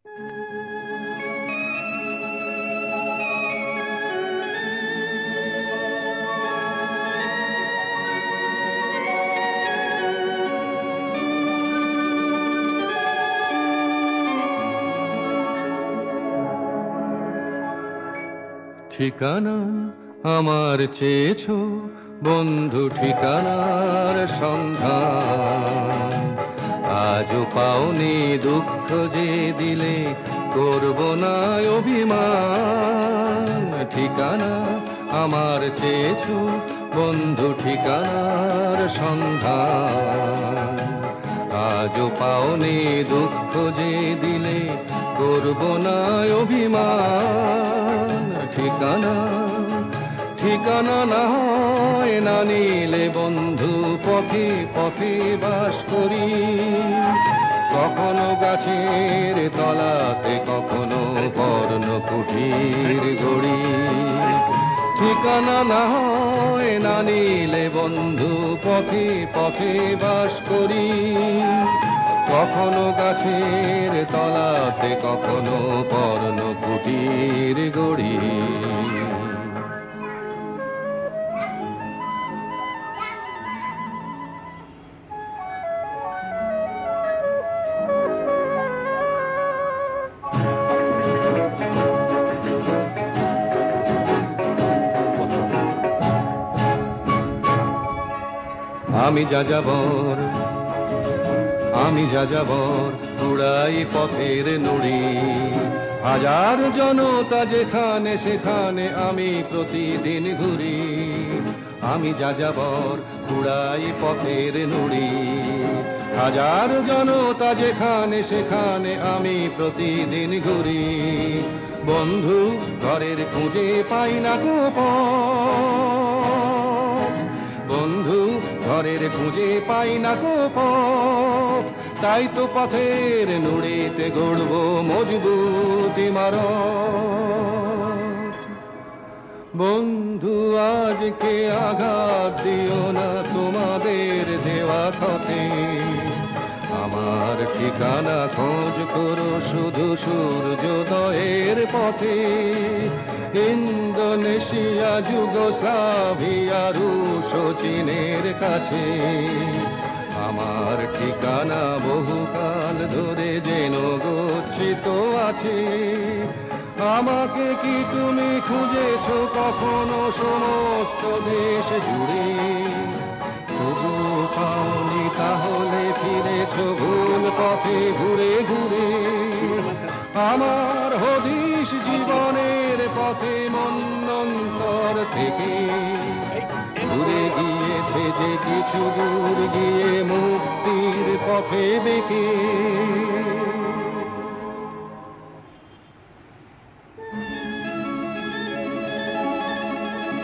ঠিকানা আমার চেয়েছো বন্ধু, ঠিকানার সন্ধান আজও পাওনি, দুঃখ যে দিলে করব না অভিমান। ঠিকানা আমার চেয়েছো বন্ধু, ঠিকানার সন্ধান আজও পাওনি, দুঃখ যে দিলে করব না অভিমান। ঠিকানা ঠিকানা না হয় না নিলে বন্ধু, পথে পথে বাস করি, কখনো গাছের তলাতে, কখনো পর্ণকুটির গড়ি। ঠিকানা না হয় না নিলে বন্ধু, পথে পথে বাস করি, কখনো গাছের তলাতে, কখনো পর্ণকুটির গড়ি। আমি যাযাবর, আমি যাযাবর, উড়াই পথের নুড়ি, হাজার জনতা যেখানে সেখানে আমি প্রতিদিন ঘুরি। আমি যাযাবর, উড়াই পথের নুড়ি, হাজার জনতা যেখানে সেখানে আমি প্রতিদিন ঘুরি। বন্ধু ঘরের খুঁজে পাই না গো পথ, বন্ধু ঘরের খুঁজে পাই না গো পথ, তাই তো পথের নুড়িতে গড়ব মজবুত ইমারত। বন্ধু আজকে আঘাত দিও না তোমাদের দেওয়া ক্ষতে, আমার ঠিকানা খোঁজ করো শুধু সূর্যোদয়ের পথে। ইন্দোনেশিয়া, যুগোস্লাভিয়া, রুশ ও চীনের কাছে আমার ঠিকানা বহুকাল ধরে যেন গচ্ছিত আছে। আমাকে কি তুমি খুঁজেছো কখনো সমস্ত দেশ জুড়ে, তবু পাওনি, তাহলে ফিরেছো ভুল পথে ঘুরে ঘুরে। আমার হদিশ জীবনের পথে মন্বন্তর থেকে ঘুরে গিয়েছে যে কিছু দূর গিয়ে মুক্তির পথে বেঁকে।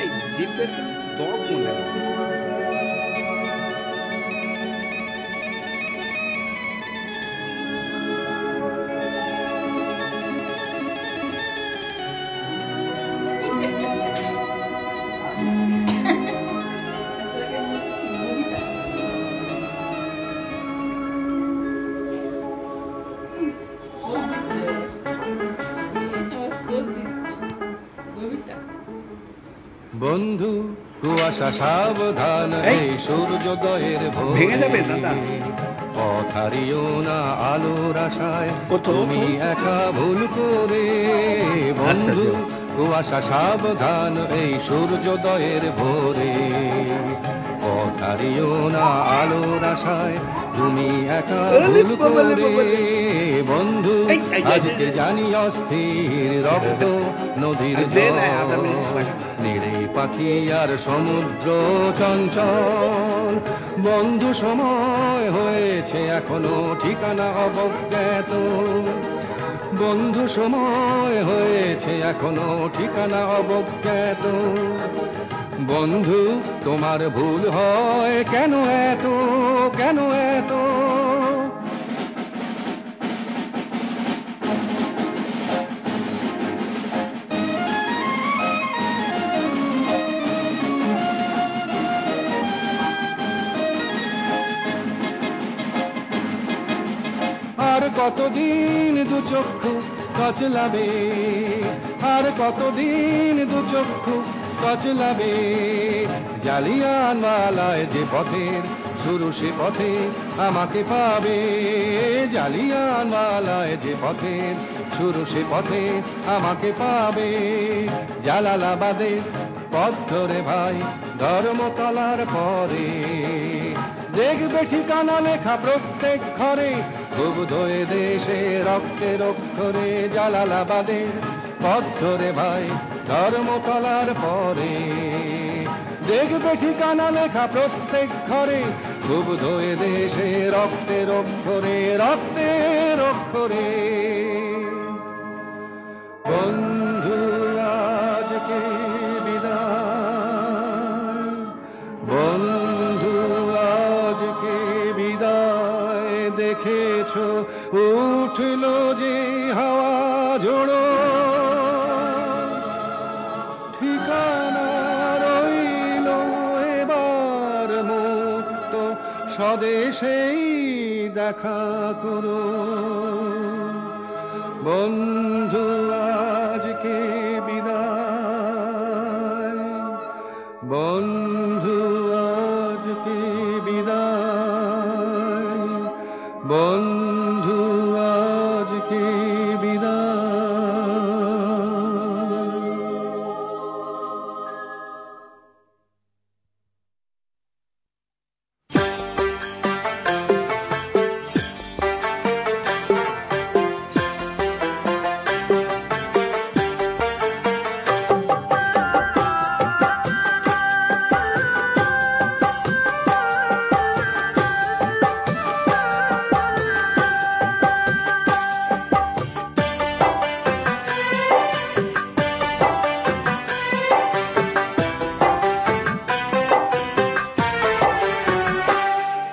এই জিপের দগ মনে হয়। বন্ধু কুয়াশা সাবধান, এই সূর্যোদয়ের ভেঙে যাবে দাদা। পথ হারিও না আলোর আশায় তুমি একা ভুল করে। বন্ধু কুয়াশা সাবধান, এই সূর্যোদয়ের ভোরে পথ হারিও না আলোর আশায় তুমি একা ভুল করে। বন্ধু আজকে জানি অস্থির রক্ত নদীর নিড়ে পাখি আর সমুদ্র চঞ্চল। বন্ধু সময় হয়েছে এখনো ঠিকানা অবজ্ঞাত, বন্ধু সময় হয়েছে এখনো ঠিকানা অবজ্ঞাত। বন্ধু তোমার ভুল হয় কেন এত, কেন এত? আর কতদিন দু চক্ষু কচলাবে, আর কতদিন দু চক্ষু কচলাবে। জালিয়ানওয়ালায় যে পথের শুরু সে পথে আমাকে পাবে, জালিয়ানওয়ালায় যে পথের শুরু সে পথে আমাকে পাবে। জালালাবাদের পথ ধরে ভাই ধর্মতলার পরে, দেখবে ঠিকানা লেখা প্রত্যেক ঘরে, ক্ষুব্ধ এ দেশে রক্তের অক্ষরে। জালালাবাদের পথ ধরে ভাই ধর্মতলার পরে, দেখবে ঠিকানা লেখা প্রত্যেক ঘরে, ক্ষুব্ধ এ দেশে রক্তের অক্ষরে, রক্তের অক্ষরে। বন্ধু আজকে বিদায়, বন্ধু আজকে বিদায়। দেখেছো উঠল যে হাওয়া ঝোড়ো, ঠিকানা রইল এবার মুক্ত স্বদেশেই দেখা করো। বন্ধু আজকে বিদায়, বন্ধু আজকে বিদায়, বন্ধু আজকে বিদায়।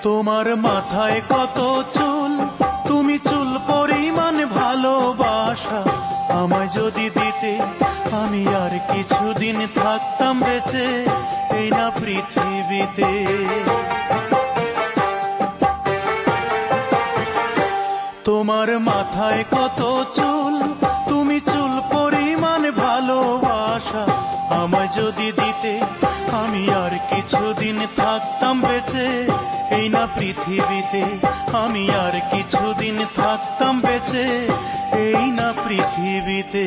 তোমার মাথায় কত চুল, তুমি চুল পরিমাণ ভালোবাসা আমায় যদি দিতে, আমি আর কিছুদিন থাকতাম বেঁচে এই না পৃথিবীতে। তোমার মাথায় কত চুল, তুমি চুল পরিমাণ ভালোবাসা আমায় যদি দিতে, আমি আর কিছুদিন থাকতাম বেঁচে এই না পৃথিবীতে। আমি আর কিছুদিন থাকতাম বেঁচে এই না পৃথিবীতে।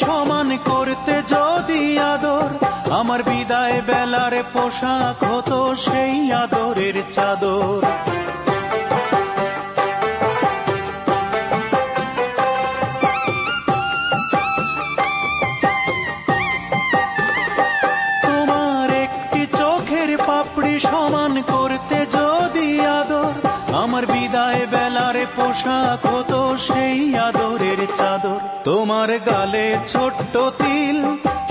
সমান করতে যদি আদর, আমার বিদায় বেলার পোশাক হতো সেই আদরের চাদর। তোমার একটি চোখের পাপড়ি সমান করতে যদি আদর, আমার বিদায় বেলার পোশাক হতো সেই আদরের চাদর। তোমার গালে ছোট্ট তিল,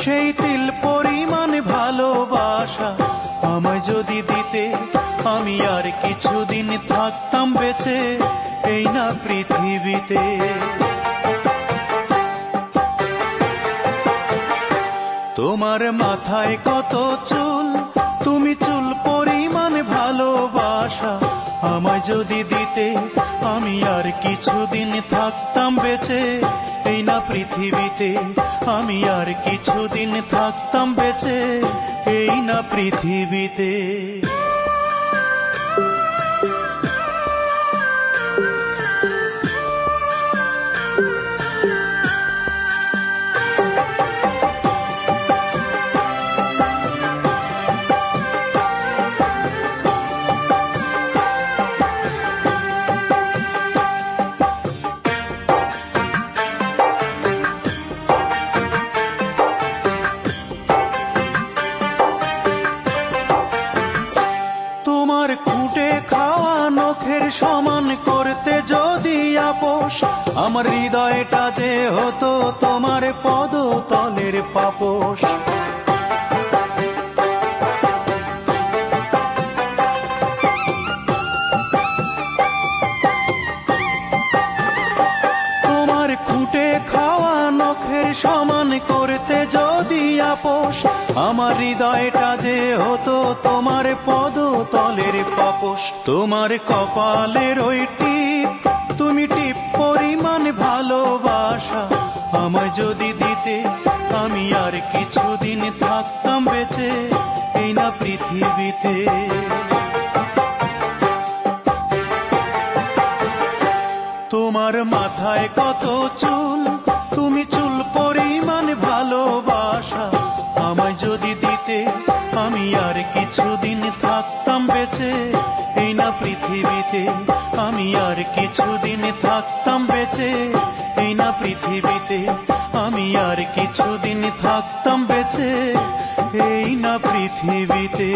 সেই তিল পরিমাণ ভালোবাসা আমায় যদি দিতে, আমি আর কিছুদিন থাকতাম বেঁচে এই না পৃথিবীতে। তোমার মাথায় কত চুল, তুমি চুল পরিমাণ ভালোবাসা আমায় যদি দিতে, আমি আর কিছুদিন থাকতাম বেঁচে এই না পৃথিবীতে। আমি আর কিছুদিন থাকতাম বেঁচে এই না পৃথিবীতে। আমার হৃদয়টা যে হতো তোমার পদতলের পাপোশ। তোমার খুঁটে খাওয়া নখের সমান করতে যদি আপোষ, আমার হৃদয়টা যে হতো তোমার পদতলের পাপোশ। তোমার কপালের ওই টিপ, তুমি টিপ পরিমাণ ভালোবাসা আমায় যদি দিতে, আমি আর কিছুদিন থাকতাম বেঁচে এই না পৃথিবীতে। তোমার মাথায় কত চুল, তুমি চুল পরিমাণ ভালোবাসা আমায় যদি দিতে, আমি আর কিছুদিন থাকতাম বেঁচে এই না পৃথিবীতে। আমি আর কিছুদিন থাকতাম বেঁচে এই না পৃথিবীতে। আমি আর কিছুদিন থাকতাম বেঁচে এই না পৃথিবীতে।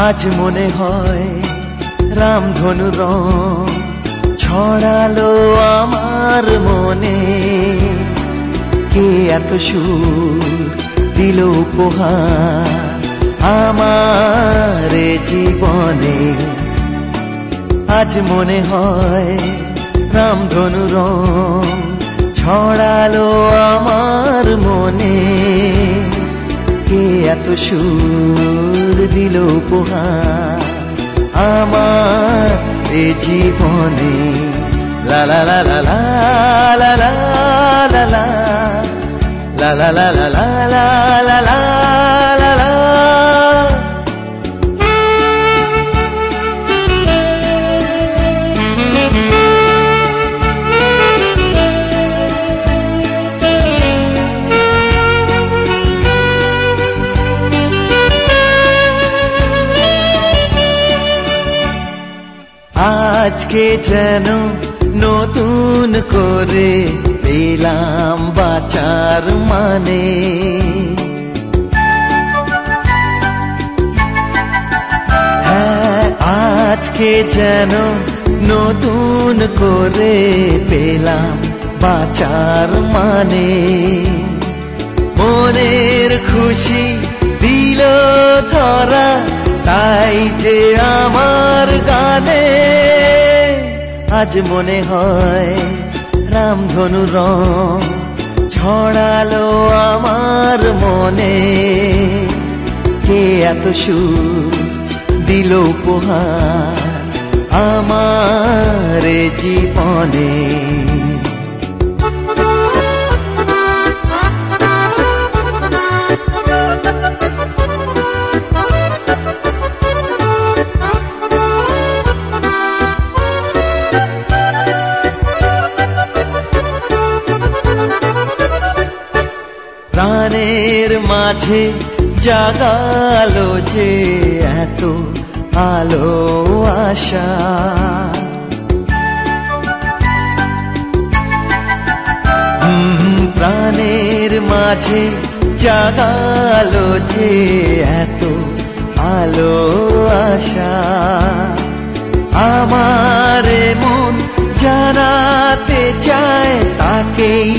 আজ মনে হয় রামধনু রং ছড়ালো আমার মনে, কে এত সুর দিল উপহার আমার জীবনে। আজ মনে হয় রামধনু রং ছড়ালো আমার মনে, কে এত সুর দিল উপহার আমার এ জীবনে। লা লা লা লা লা লা লা লা লা লা লা লা লা লা লা লা লা। আজকে যেন নতুন করে পেলাম বাঁচার মানে, হ্যাঁ আজকে যেন নতুন করে পেলাম বাঁচার মানে। মনের খুশি দিল ধরা, তাই যে আমার গানে আজ মনে হয় রামধনু রং ছড়ালো আমার মনে, কে এত সুর দিল উপহার আমার জীবনে। প্রাণের মাঝে জাগালো যে এত আলো আশা, প্রাণের মাঝে জাগালো যে এত আলো আশা, আমার মন জানাতে চায় তাকেই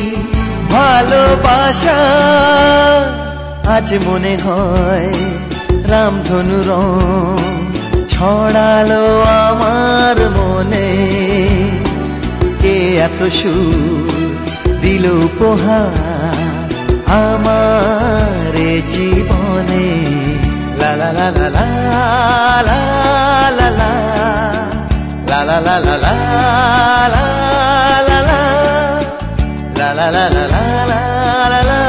ভালোবাসা। আজ মনে হয় রামধনু রং ছড়ালো আমার মনে, কে এত সুর দিল উপহার আমার জীবনে। লা লা লা লা লা লা লা লা লা লা লা লা লা লা লা লা la la la la la la la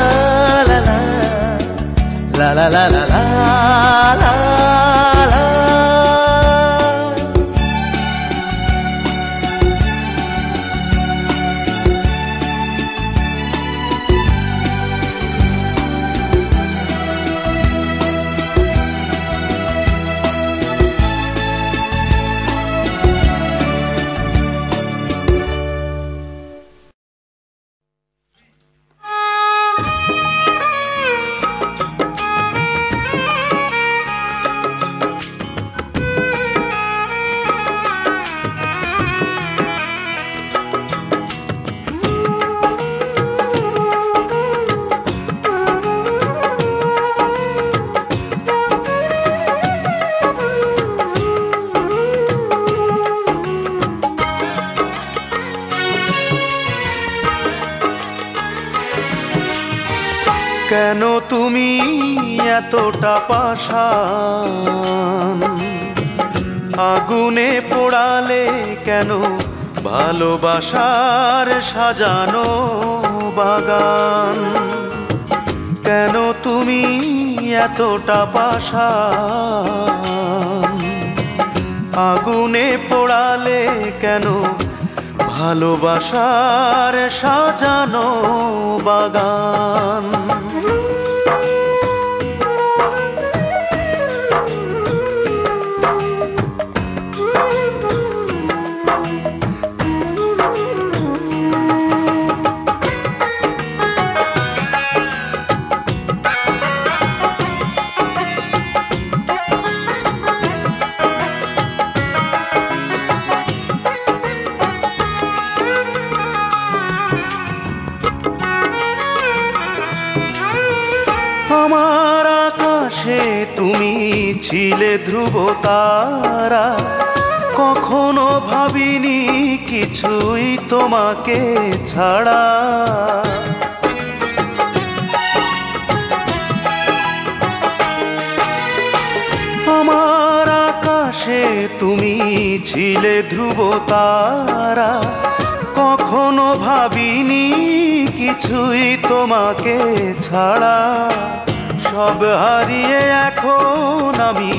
la la la la la la la. কেন তুমি এতটা পাষাণ, আগুনে পোড়ালে কেন ভালোবাসার সাজানো বাগান? কেন তুমি এতটা পাষাণ, আগুনে পোড়ালে কেন ভালোবাসার সাজানো বাগান? আমার আকাশে তুমি ছিলে ধ্রুব তারা, কখনো ভাবিনি কিছুই তোমাকে ছাড়া। আমার আকাশে তুমি ছিলে ধ্রুব তারা, কখনো ভাবিনি কিছুই তোমাকে ছাড়া। সব হারিয়ে এখন আমি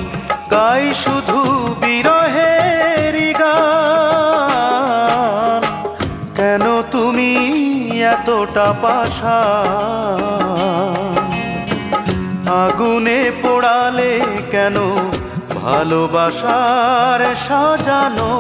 গাই শুধু বিরহের গান। কেন তুমি এতটা পাষাণ, আগুনে পোড়ালে কেন ভালোবাসার সাজানো